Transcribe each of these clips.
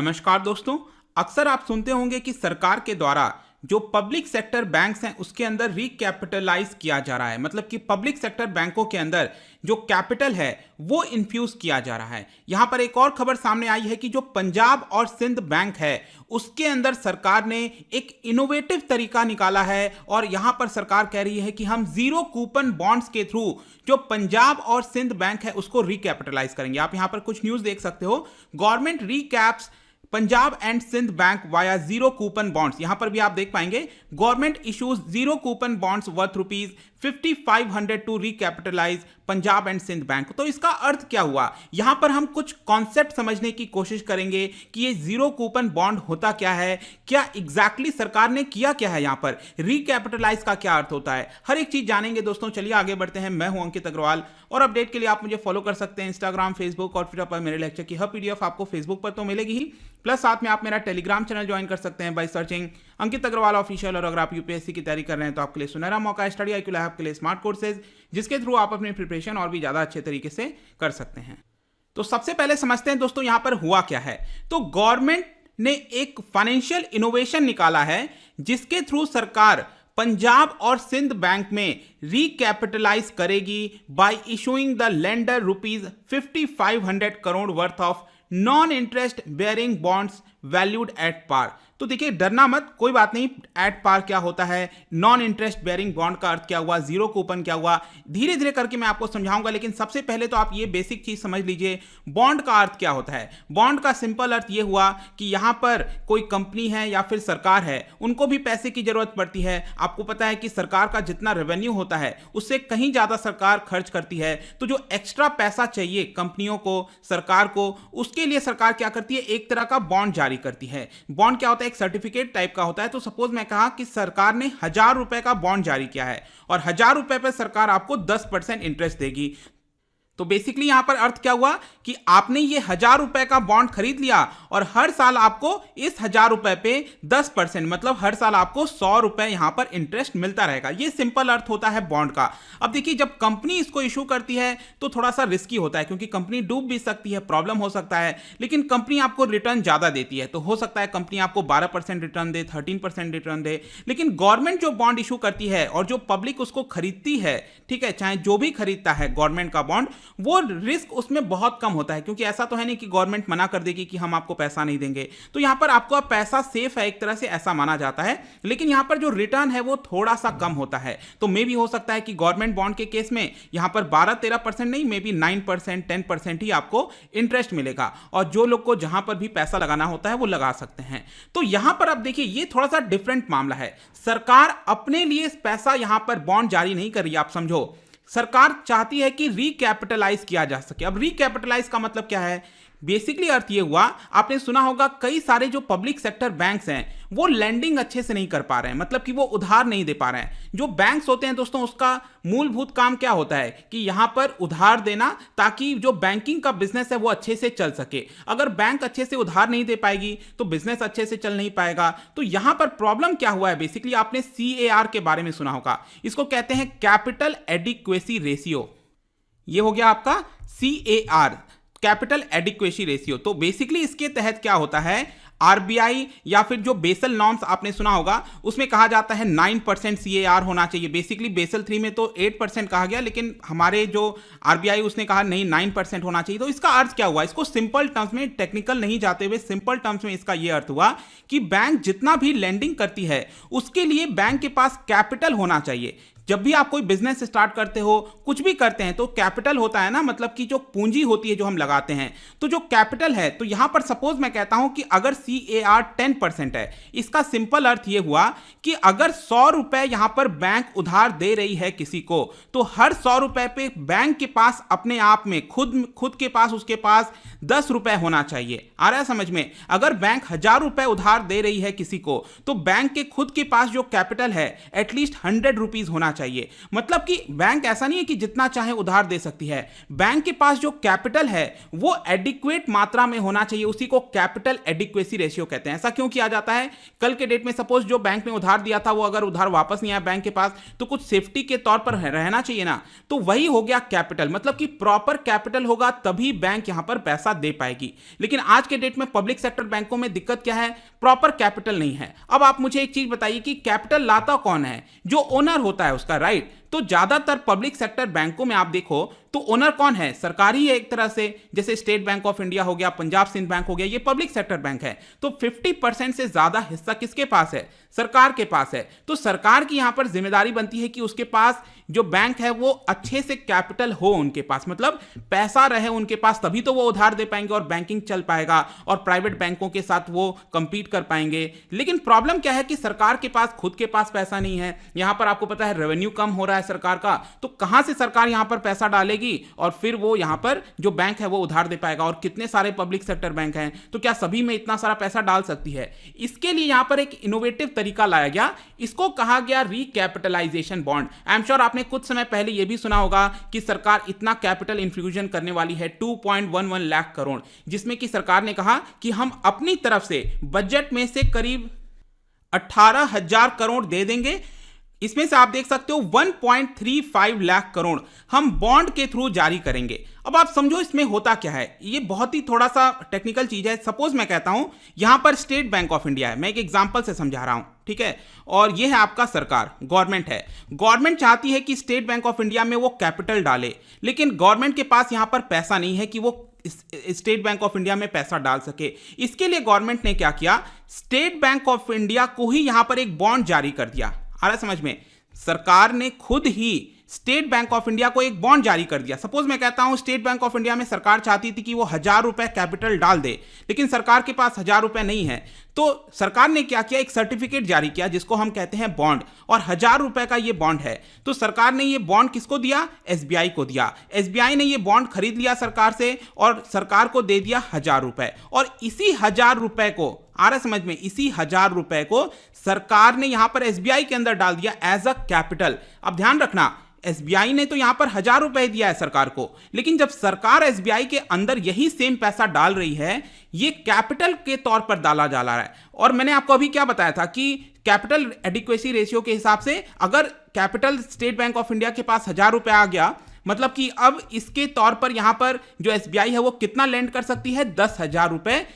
नमस्कार दोस्तों। अक्सर आप सुनते होंगे कि सरकार के द्वारा जो पब्लिक सेक्टर बैंक्स हैं उसके अंदर रिकैपिटलाइज किया जा रहा है, मतलब कि पब्लिक सेक्टर बैंकों के अंदर जो कैपिटल है वो इन्फ्यूज किया जा रहा है। यहां पर एक और खबर सामने आई है कि जो पंजाब और सिंध बैंक है उसके अंदर सरकार ने एक इनोवेटिव तरीका निकाला है और यहां पर सरकार कह रही है कि हम जीरो कूपन बॉन्ड्स के थ्रू जो पंजाब और सिंध बैंक है उसको रिकैपिटलाइज करेंगे। आप यहां पर कुछ न्यूज देख सकते हो। Government recaps Punjab and Sind bank via zero coupon bonds. यहां पर भी आप देख पाएंगे government issues zero coupon bonds worth ₹5500 to recapitalise Punjab and Sind bank. तो इसका अर्थ क्या हुआ, यहां पर हम कुछ कॉन्सेप्ट समझने की कोशिश करेंगे कि ये जीरो कूपन बॉन्ड होता क्या है, क्या एग्जैक्टली सरकार ने किया क्या है, यहां पर रिकैपिटलाइज का क्या अर्थ होता है, हर एक चीज जानेंगे दोस्तों। चलिए आगे बढ़ते हैं। मैं हूं अंकित अग्रवाल और अपडेट के लिए आप मुझे फॉलो कर सकते हैं इंस्टाग्राम, फेसबुक और ट्विटर पर। मेरे लेक्चर की हर पीडीएफ आपको फेसबुक पर तो मिलेगी ही, प्लस साथ में आप मेरा टेलीग्राम चैनल ज्वाइन कर सकते हैं by searching Ankit Agarwal official. और अगर आप यूपीएससी की तैयारी कर रहे हैं तो आपके लिए सुनहरा मौका है स्टडी IQ लैब के लिए स्मार्ट कोर्सेज, जिसके थ्रू आप अपनी प्रिपरेशन और भी ज्यादा अच्छे तरीके से कर सकते हैं। तो सबसे पहले समझते हैं दोस्तों यहां पर हुआ क्या है। तो गवर्नमेंट ने एक फाइनेंशियल इनोवेशन निकाला है जिसके थ्रू सरकार पंजाब और सिंध बैंक में रिकैपिटलाइज करेगी by issuing the lender ₹5500 crore worth of non interest bearing bonds valued at par. तो देखिए डरना मत, कोई बात नहीं। एट पार क्या होता है, नॉन इंटरेस्ट बेयरिंग बॉन्ड का अर्थ क्या हुआ, जीरो कूपन क्या हुआ, धीरे धीरे करके मैं आपको समझाऊंगा। लेकिन सबसे पहले तो आप ये बेसिक चीज समझ लीजिए, बॉन्ड का अर्थ क्या होता है। बॉन्ड का सिंपल अर्थ ये हुआ कि यहां पर कोई कंपनी है या फिर सरकार है, उनको भी पैसे की जरूरत पड़ती है। आपको पता है कि सरकार का जितना रेवेन्यू होता है उससे कहीं ज्यादा सरकार खर्च करती है। तो जो एक्स्ट्रा पैसा चाहिए कंपनियों को, सरकार को, उसके लिए सरकार क्या करती है, एक तरह का बॉन्ड जारी करती है। बॉन्ड क्या होता है, एक सर्टिफिकेट टाइप का होता है। तो सपोज मैं कहा कि सरकार ने ₹1000 का बॉन्ड जारी किया है और ₹1000 पर सरकार आपको 10% इंटरेस्ट देगी। तो बेसिकली यहां पर अर्थ क्या हुआ कि आपने ये ₹1000 का बॉन्ड खरीद लिया और हर साल आपको इस ₹1000 पे 10%, मतलब हर साल आपको ₹100 यहां पर इंटरेस्ट मिलता रहेगा। ये सिंपल अर्थ होता है बॉन्ड का। अब देखिए जब कंपनी इसको इशू करती है तो थोड़ा सा रिस्की होता है, क्योंकि कंपनी डूब भी सकती है, प्रॉब्लम हो सकता है। लेकिन कंपनी आपको रिटर्न ज्यादा देती है, तो हो सकता है कंपनी आपको 12% रिटर्न दे, 13% रिटर्न दे। लेकिन गवर्नमेंट जो बॉन्ड इशू करती है और जो पब्लिक उसको खरीदती है, ठीक है, चाहे जो भी खरीदता है गवर्नमेंट का बॉन्ड, वो रिस्क उसमें बहुत कम होता है। क्योंकि ऐसा तो है नहीं कि गवर्नमेंट मना कर देगी कि हम आपको पैसा नहीं देंगे। तो यहां पर आपका पैसा सेफ है, एक तरह से ऐसा माना जाता है। लेकिन यहां पर जो रिटर्न है वो थोड़ा सा कम होता है। तो मे भी हो सकता है कि गवर्नमेंट बॉन्ड के केस में यहां पर 12-13% नहीं, मे बी 9%, 10% ही आपको इंटरेस्ट मिलेगा। और जो लोग को जहां पर भी पैसा लगाना होता है वो लगा सकते हैं। तो यहां पर अब देखिए ये थोड़ा सा डिफरेंट मामला है। सरकार अपने लिए पैसा यहां पर बॉन्ड जारी नहीं कर रही, आप समझो। सरकार चाहती है कि रिकैपिटलाइज किया जा सके। अब रिकैपिटलाइज का मतलब क्या है, बेसिकली अर्थ ये हुआ, आपने सुना होगा कई सारे जो पब्लिक सेक्टर बैंक्स हैं वो लैंडिंग अच्छे से नहीं कर पा रहे हैं, मतलब कि वो उधार नहीं दे पा रहे हैं। जो बैंक्स होते हैं दोस्तों उसका मूलभूत काम क्या होता है कि यहां पर उधार देना, ताकि जो बैंकिंग का बिजनेस है वो अच्छे से चल सके। अगर बैंक अच्छे से उधार नहीं दे पाएगी तो बिजनेस अच्छे से चल नहीं पाएगा। तो यहां पर प्रॉब्लम क्या हुआ है, बेसिकली आपने CAR के बारे में सुना होगा। इसको कहते हैं कैपिटल एडिक्वेसी रेशियो। ये हो गया आपका CAR, कैपिटल एडिक्वेसी रेशियो। तो बेसिकली इसके तहत क्या होता है, RBI या फिर जो बेसल नॉर्म्स आपने सुना होगा उसमें कहा जाता है 9% CAR होना चाहिए। बेसिकली बेसल 3 में तो 8% कहा गया, लेकिन हमारे जो RBI उसने कहा नहीं 9% होना चाहिए। तो इसका अर्थ क्या हुआ, इसको सिंपल टर्म्स में, टेक्निकल नहीं जाते हुए सिंपल टर्म्स में इसका यह अर्थ हुआ कि बैंक जितना भी लेंडिंग करती है उसके लिए बैंक के पास कैपिटल होना चाहिए। जब भी आप कोई बिजनेस स्टार्ट करते हो, कुछ भी करते हैं, तो कैपिटल होता है ना, मतलब कि जो पूंजी होती है जो हम लगाते हैं। तो जो कैपिटल है, तो यहां पर सपोज मैं कहता हूं कि अगर CAR 10% है, इसका सिंपल अर्थ यह हुआ कि अगर ₹100 यहां पर बैंक उधार दे रही है किसी को, तो हर ₹100 पे बैंक के पास अपने आप में खुद के पास उसके पास ₹10 होना चाहिए। आ रहा है समझ में। अगर बैंक ₹1000 उधार दे रही है किसी को, तो बैंक के खुद के पास जो कैपिटल है एटलीस्ट ₹100 होना चाहिए। मतलब कि बैंक ऐसा नहीं है कि जितना चाहे उधार दे सकती है, बैंक के पास जो कैपिटल है वो एडिक्वेट मात्रा में होना चाहिए, उसी को कैपिटल एडिक्वेसी रेशियो कहते हैं। ऐसा क्यों किया जाता है? कल के डेट में सपोज जो बैंक ने उधार दिया था वो अगर उधार वापस नहीं आया बैंक के पास, तो कुछ सेफ्टी के तौर पर रहना चाहिए ना, तो वही हो गया कैपिटल। मतलब कि प्रॉपर कैपिटल होगा तभी बैंक यहां पर पैसा दे पाएगी। लेकिन आज के डेट में पब्लिक सेक्टर बैंकों में दिक्कत क्या है? प्रॉपर कैपिटल नहीं है। अब आप मुझे एक चीज बताइए कि कैपिटल लाता कौन है? जो ओनर होता है उसका, राइट? तो ज्यादातर पब्लिक सेक्टर बैंकों में आप देखो तो ओनर कौन है? सरकार ही है एक तरह से। जैसे स्टेट बैंक ऑफ इंडिया हो गया, पंजाब सिंध बैंक हो गया, ये पब्लिक सेक्टर बैंक है। तो 50% से ज्यादा हिस्सा किसके पास है? सरकार के पास है। तो सरकार की यहां पर जिम्मेदारी बनती है कि उसके पास जो बैंक है वो अच्छे से कैपिटल हो उनके पास, मतलब पैसा रहे उनके पास, तभी तो वो उधार दे पाएंगे और बैंकिंग चल पाएगा और प्राइवेट बैंकों के साथ वो कंपीट कर पाएंगे। लेकिन प्रॉब्लम क्या है कि सरकार के पास खुद के पास पैसा नहीं है। यहां पर आपको पता है रेवेन्यू कम हो रहा है सरकार का, तो कहां से सरकार यहां पर पैसा डालेगी और फिर वो यहां पर जो बैंक है वो उधार दे पाएगा? और कितने सारे पब्लिक सेक्टर बैंक हैं, तो क्या सभी में इतना सारा पैसा डाल सकती है? इसके लिए यहां पर एक इनोवेटिव तरीका लाया गया, इसको कहा गया recapitalisation bond. I am sure आपने कुछ समय पहले यह भी सुना होगा कि सरकार इतना कैपिटल इन्फ्यूजन करने वाली है 2.11 लाख करोड़, जिसमें कि सरकार ने कहा कि हम अपनी तरफ से बजट में से करीब 18,000 करोड़ दे देंगे। इसमें से आप देख सकते हो 1.35 लाख करोड़ हम बॉन्ड के थ्रू जारी करेंगे। अब आप समझो इसमें होता क्या है, ये बहुत ही थोड़ा सा टेक्निकल चीज है। सपोज मैं कहता हूं यहां पर स्टेट बैंक ऑफ इंडिया है, मैं एक एग्जांपल से समझा रहा हूं, ठीक है, और ये है आपका सरकार, गवर्नमेंट है। गवर्नमेंट चाहती है कि स्टेट बैंक ऑफ इंडिया में वो कैपिटल डाले, लेकिन गवर्नमेंट के पास यहां पर पैसा नहीं है कि वो स्टेट बैंक ऑफ इंडिया में पैसा डाल सके। इसके लिए गवर्नमेंट ने क्या किया, स्टेट बैंक ऑफ इंडिया को ही यहां पर एक बॉन्ड जारी कर दिया। आ रहा है समझ में? सरकार ने खुद ही स्टेट बैंक ऑफ इंडिया को एक बॉन्ड जारी कर दिया। सपोज मैं कहता हूं स्टेट बैंक ऑफ इंडिया में सरकार चाहती थी कि वो 1,000 रुपए कैपिटल डाल दे, लेकिन सरकार के पास 1,000 रुपए नहीं है, तो सरकार ने क्या किया, एक सर्टिफिकेट जारी किया जिसको हम कहते हैं बॉन्ड, और 1,000 रुपए का ये बॉन्ड है। तो सरकार ने ये बॉन्ड किसको दिया? एसबीआई को दिया। एसबीआई ने ये बॉन्ड खरीद लिया सरकार से और सरकार को दे दिया 1,000 रुपए, और इसी 1,000 रुपए को, आ रहा समझ में, इसी 1,000 रुपए को सरकार ने यहां पर एसबीआई के अंदर डाल दिया एज अ कैपिटल। अब ध्यान रखना, एसबीआई ने तो यहां पर 1,000 रुपए दिया है सरकार को, लेकिन जब सरकार एसबीआई के अंदर यही सेम पैसा डाल रही है, ये कैपिटल के तौर पर डाला जा रहा है। और मैंने आपको अभी क्या बताया था कि कैपिटल एडिक्वेसी रेशियो के हिसाब से अगर capital state bank of India के पास 1,000 रुपए आ गया, मतलब कि अब इसके तौर पर यहां पर जो एसबीआई है वो कितना लेंड कर सकती है? 10,000 रुपए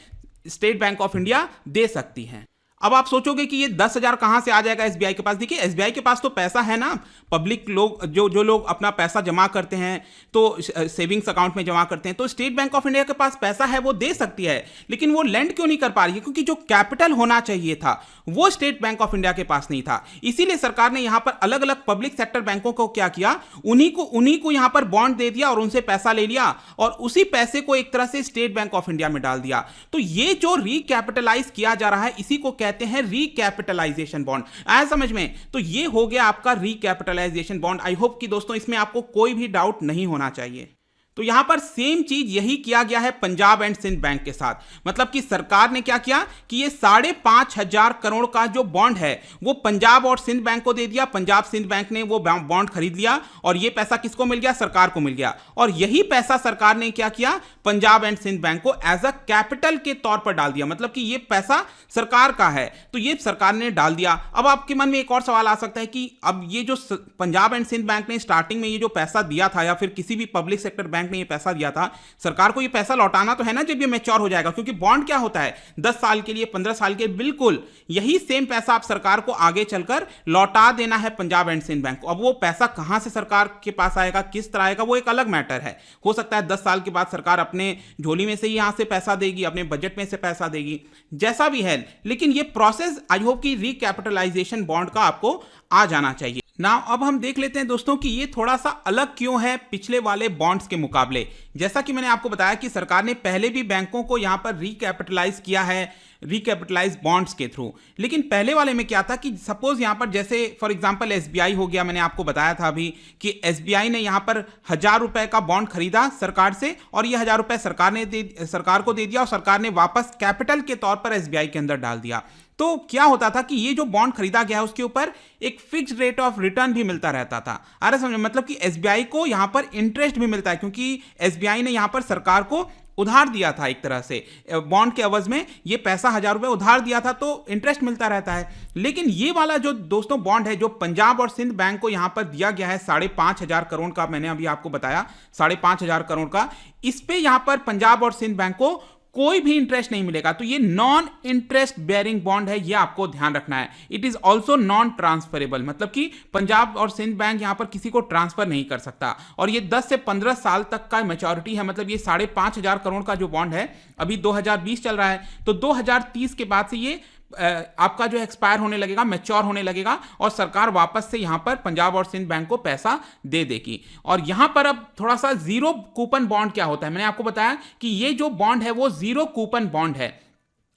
स्टेट बैंक ऑफ इंडिया दे सकती है। अब आप सोचोगे कि ये 10,000 कहां से आ जाएगा एसबीआई के पास? देखिए एसबीआई के पास तो पैसा है ना, पब्लिक लोग जो लोग अपना पैसा जमा करते हैं तो सेविंग्स अकाउंट में जमा करते हैं, तो स्टेट बैंक ऑफ इंडिया के पास पैसा है, वो दे सकती है, लेकिन वो लेंड क्यों नहीं कर पा रही है? क्योंकि जो कैपिटल होना चाहिए था वो स्टेट बैंक ऑफ इंडिया के पास नहीं था। इसीलिए सरकार ने यहां पर अलग अलग पब्लिक सेक्टर बैंकों को क्या किया, उन्हीं को यहां पर बॉन्ड दे दिया और उनसे पैसा ले लिया और उसी पैसे को एक तरह से स्टेट बैंक ऑफ इंडिया में डाल दिया। तो ये जो रिकैपिटलाइज किया जा रहा है इसी को कहते हैं रिकैपिटलाइजेशन बॉन्ड। आया समझ में? तो ये हो गया आपका रिकैपिटलाइजेशन बॉन्ड। आई होप कि दोस्तों इसमें आपको कोई भी डाउट नहीं होना चाहिए। तो यहां पर सेम चीज यही किया गया है पंजाब एंड सिंध बैंक के साथ। मतलब कि सरकार ने क्या किया कि ये 5,500 करोड़ का जो बॉन्ड है वो पंजाब और सिंध बैंक को दे दिया। पंजाब सिंध बैंक ने वो बॉन्ड खरीद लिया और ये पैसा किसको मिल गया? सरकार को मिल गया। और यही पैसा सरकार ने क्या किया, पंजाब एंड सिंध बैंक को एज अ कैपिटल के तौर पर डाल दिया। मतलब कि ये पैसा सरकार का है तो ये सरकार ने डाल दिया। अब आपके मन में एक और सवाल आ सकता है कि अब ये जो पंजाब एंड सिंध बैंक ने स्टार्टिंग में ये जो पैसा दिया था या फिर किसी भी पब्लिक सेक्टर बैंक ने ये पैसा दिया था, सरकार को ये पैसा लौटाना तो है ना जब ये मैच्योर हो जाएगा, क्योंकि बॉन्ड क्या होता है 10 साल के लिए, 15 साल के, बिल्कुल यही सेम पैसा आप सरकार को आगे चलकर लौटा देना है पंजाब एंड सिंध बैंक को। अब वो पैसा कहां से सरकार के पास आएगा, किस तरह आएगा, वो एक अलग मैटर है। हो सकता है 10 साल के बाद सरकार अपने झोली में से ही यहां से पैसा देगी, अपने बजट में से पैसा देगी, जैसा भी है, लेकिन ये प्रोसेस आई होप कि रिकैपिटलाइजेशन बॉन्ड का आपको आ जाना चाहिए। नाउ अब हम देख लेते हैं दोस्तों कि ये थोड़ा सा अलग क्यों है पिछले वाले बॉन्ड्स के मुकाबले। जैसा कि मैंने आपको बताया कि सरकार ने पहले भी बैंकों को यहां पर रिकैपिटलाइज किया है रिकैपिटलाइज बॉन्ड्स के थ्रू। लेकिन पहले वाले में क्या था कि सपोज यहाँ पर जैसे फॉर एग्जांपल एसबीआई हो गया, मैंने आपको बताया था अभी कि एसबीआई ने यहाँ पर 1000 रुपए का बॉन्ड खरीदा सरकार से और ये 1000 रुपए सरकार को दे दिया और सरकार ने वापस कैपिटल के तौर पर एसबीआई के अंदर डाल दिया। तो क्या होता था कि ये जो बॉन्ड खरीदा गया है उसके ऊपर एक फिक्स्ड रेट ऑफ रिटर्न भी मिलता रहता था। आ रहा समझ, मतलब कि एसबीआई को यहां पर इंटरेस्ट भी मिलता है क्योंकि एसबीआई ने यहां पर सरकार को उधार दिया था, एक तरह से बॉन्ड के एवज में ये पैसा 1000 रुपए उधार दिया था तो इंटरेस्ट मिलता रहता है। लेकिन ये वाला जो दोस्तों बॉन्ड है जो पंजाब और सिंध बैंक को यहां पर दिया गया है 5,500 करोड़ का, मैंने अभी आपको बताया 5,500 करोड़ का, इस पे यहां पर पंजाब और सिंध बैंक को कोई भी इंटरेस्ट नहीं मिलेगा। तो ये नॉन इंटरेस्ट बेयरिंग बॉन्ड है, ये आपको ध्यान रखना है। It is also non transferable, मतलब कि पंजाब और सिंध बैंक यहां पर किसी को ट्रांसफर नहीं कर सकता और ये 10 से 15 साल तक का मैच्योरिटी है। मतलब ये 5,500 करोड़ का जो बॉन्ड है अभी 2020 चल रहा है, तो 2030 के बाद से ये आपका जो एक्सपायर होने लगेगा, मैच्योर होने लगेगा और सरकार वापस से यहां पर पंजाब और सिंध बैंक को पैसा दे देगी। और यहां पर अब थोड़ा सा जीरो कूपन बॉन्ड क्या होता है, मैंने आपको बताया कि ये जो बॉन्ड है वो जीरो कूपन बॉन्ड है।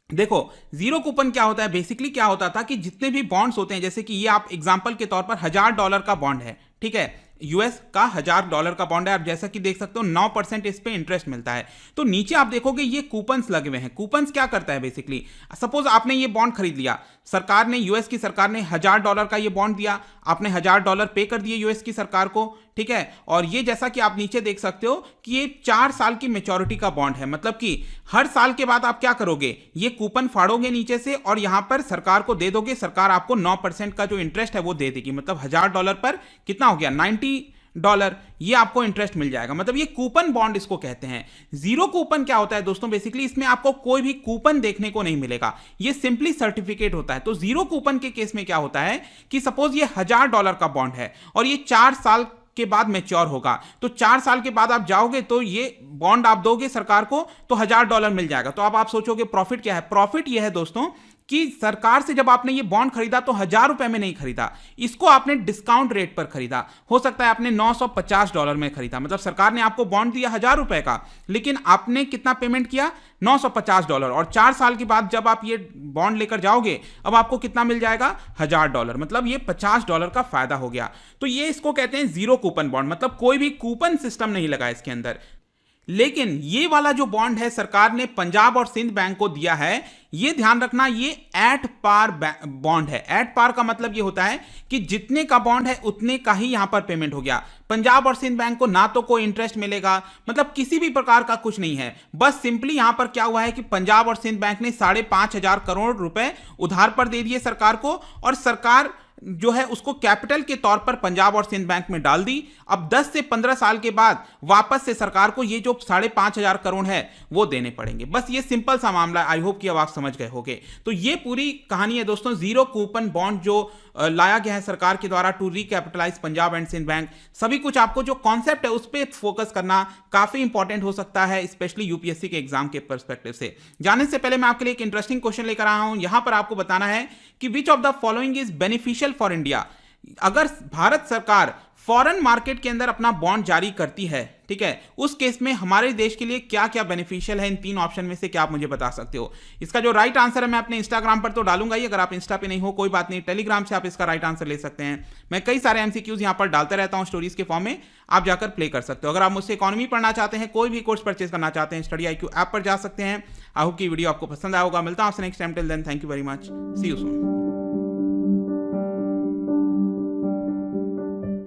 देखो जीरो कूपन क्या होता है, बेसिकली क्या होता था कि जितने भी बॉन्ड्स होते हैं, जैसे कि ये आप एग्जांपल के तौर पर $1000 का बॉन्ड है, ठीक है, यूएस का $1000 का बॉन्ड है, आप जैसा कि देख सकते हो 9% इस पे इंटरेस्ट मिलता है। तो नीचे आप देखोगे ये कूपन्स लगे हुए हैं। कूपन्स क्या करता है, बेसिकली सपोज आपने ये बॉन्ड खरीद लिया, सरकार ने, यूएस की सरकार ने $1000 का ये बॉन्ड दिया, आपने $1000 पे कर दिए यूएस की सरकार को, ठीक है, और ये जैसा कि आप नीचे देख सकते हो कि ये 4 साल की मैच्योरिटी का बॉन्ड है। मतलब कि हर साल के बाद आप क्या करोगे, ये कूपन फाड़ोगे नीचे से और यहां पर सरकार को दे दोगे, सरकार आपको 9% का जो इंटरेस्ट है वो दे देगी। मतलब $1000 पर कितना हो गया, $90, ये आपको इंटरेस्ट मिल जाएगा। मतलब ये कूपन बॉन्ड इसको कहते हैं। जीरो कूपन क्या होता है दोस्तों, बेसिकली इसमें आपको कोई भी कूपन देखने को नहीं मिलेगा, ये सिंपली सर्टिफिकेट होता है। तो जीरो कूपन के केस में क्या होता है कि सपोज ये $1000 का बॉन्ड है और ये 4 साल के बाद मैच्योर होगा, तो 4 साल के बाद आप जाओगे तो ये बॉन्ड आप दोगे सरकार को तो $1000 मिल जाएगा। तो अब आप सोचोगे प्रॉफिट क्या है, प्रॉफिट ये है दोस्तों कि सरकार से जब आपने ये बॉन्ड खरीदा तो $1000 में नहीं खरीदा, इसको आपने डिस्काउंट रेट पर खरीदा। हो सकता है आपने $950 में खरीदा, मतलब सरकार ने आपको बॉन्ड दिया $1000 का, लेकिन आपने कितना पेमेंट किया, $950, और 4 साल के बाद जब आप ये बॉन्ड लेकर जाओगे अब आपको कितना मिल जाएगा, $1000, मतलब ये $50 का फायदा हो गया। तो ये इसको कहते हैं जीरो कूपन बॉन्ड, मतलब कोई भी कूपन सिस्टम नहीं लगा इसके अंदर। लेकिन ये वाला जो बॉन्ड है सरकार ने पंजाब और सिंध बैंक को दिया है, ये ध्यान रखना, ये एट पार बॉन्ड है। एट पार का मतलब ये होता है कि जितने का बॉन्ड है उतने का ही यहां पर पेमेंट हो गया। पंजाब और सिंध बैंक को ना तो कोई इंटरेस्ट मिलेगा, मतलब किसी भी प्रकार का कुछ नहीं है, बस सिंपली यहां पर क्या हुआ है कि पंजाब और सिंध बैंक ने 5,500 करोड़ रुपए उधार पर दे दिए सरकार को और सरकार जो है उसको कैपिटल के तौर पर पंजाब और सिंध बैंक में डाल दी। अब 10 से 15 साल के बाद वापस से सरकार को ये जो 5,500 करोड़ है वो देने पड़ेंगे। बस ये सिंपल सा मामला है। आई होप कि अब आप समझ गए होंगे। तो ये पूरी कहानी है दोस्तों, जीरो कूपन बॉन्ड जो लाया गया है सरकार के द्वारा to recapitalise Punjab and Sind bank. सभी कुछ आपको जो कॉन्सेप्ट है उस पर फोकस करना काफी इंपॉर्टेंट हो सकता है, स्पेशली यूपीएससी के एग्जाम के पर्सपेक्टिव से। जाने से पहले मैं आपके लिए एक इंटरेस्टिंग क्वेश्चन लेकर आया हूं। यहां पर आपको बताना है कि which of the following is beneficial for India. अगर भारत सरकार फॉरेन मार्केट के अंदर अपना बॉन्ड जारी करती है, ठीक है, उस केस में हमारे देश के लिए क्या क्या बेनिफिशियल है, इन 3 ऑप्शन में से क्या आप मुझे बता सकते हो। इसका जो राइट आंसर है मैं अपने इंस्टाग्राम पर तो डालूंगा ही, अगर आप इंस्टा पे नहीं हो कोई बात नहीं, टेलीग्राम से आप इसका राइट आंसर ले सकते हैं। मैं कई सारे एमसीक्यूज यहां पर डालता रहता हूं स्टोरीज के फॉर्म में, आप जाकर प्ले कर सकते हो। अगर आप मुझसे इकोनॉमी पढ़ना चाहते हैं, कोई भी कोर्स परचेज करना चाहते हैं, स्टडी IQ ऐप पर जा सकते हैं। आई होप की वीडियो आपको पसंद आया होगा। मिलता हूं आपसे next time, till then thank you very much, see you soon.